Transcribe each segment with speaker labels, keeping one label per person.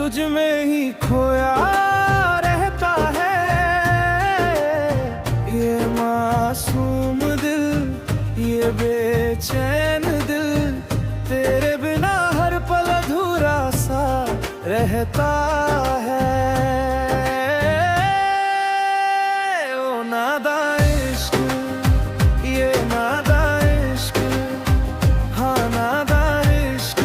Speaker 1: तुझ में ही खोया रहता है ये मासूम दिल, ये बेचैन दिल, तेरे बिना हर पल अधूरा सा रहता है। ओ नादा इश्क, ये नादा इश्क, हाँ नादा इश्क,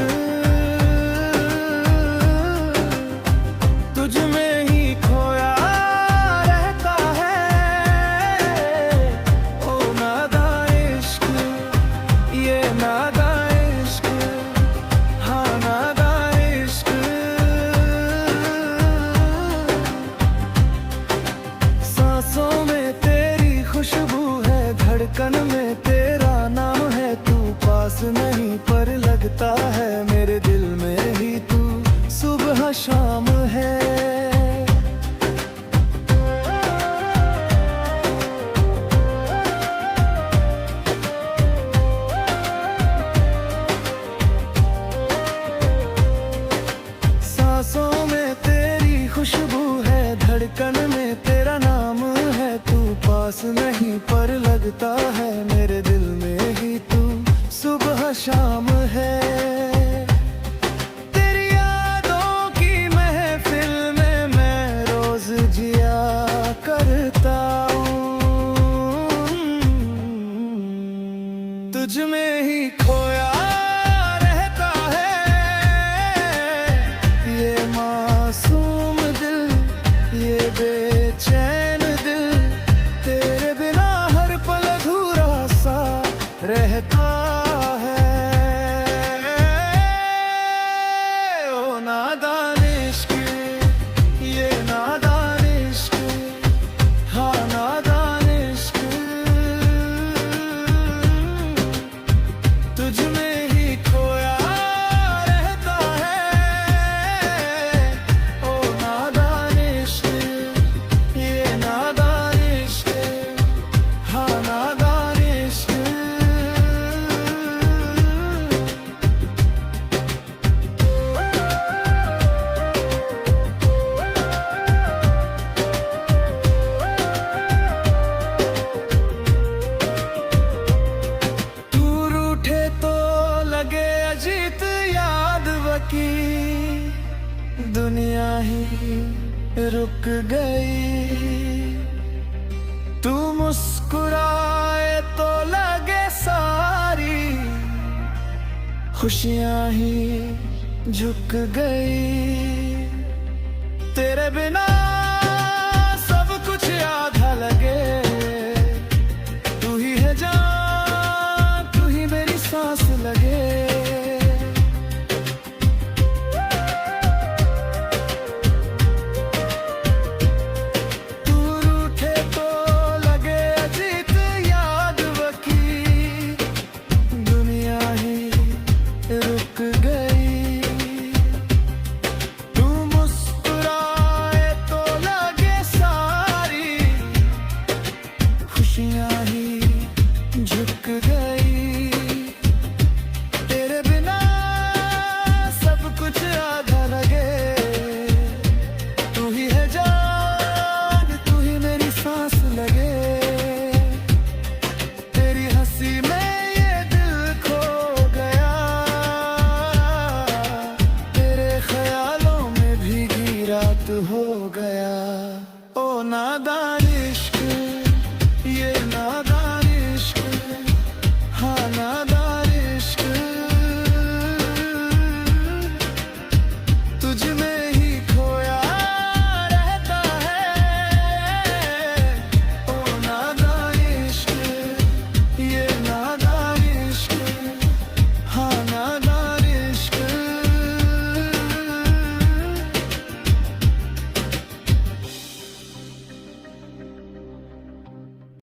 Speaker 1: तुझ में ही खोया रहता है। ओ नादा इश्क, ये नादा इश्क, हाँ नादा इश्क। सांसों में तेरी खुशबू है, धड़कन में तेरा नाम है, तू पास नहीं पर लगता है मेरे दिल में ही तू सुबह शाम है। सांसों में तेरी खुशबू है, धड़कन में तेरा नाम है, तू पास नहीं पर लगता है मेरे दिल में ही तू सुबह शाम है। तेरी यादों की महफिल में मैं रोज जिया करता हूँ, तुझ में ही खोया रहता है ये मासूम दिल, ये बेचैन दिल, तेरे बिना हर पल अधूरा सा रहता है। ओ नादान इश्क, ये नादान इश्क, हाँ नादान इश्क, तुझ में ही खोया रहता है। ओ नादान इश्क, ये नादान इश्क, हाँ नादान इश्क। तू रूठे तो लगे अजीत याद वकी, दुनिया ही रुक गई। तू मुस्कुराए तो लगे सारी खुशियां ही झुक गई। तेरे बिना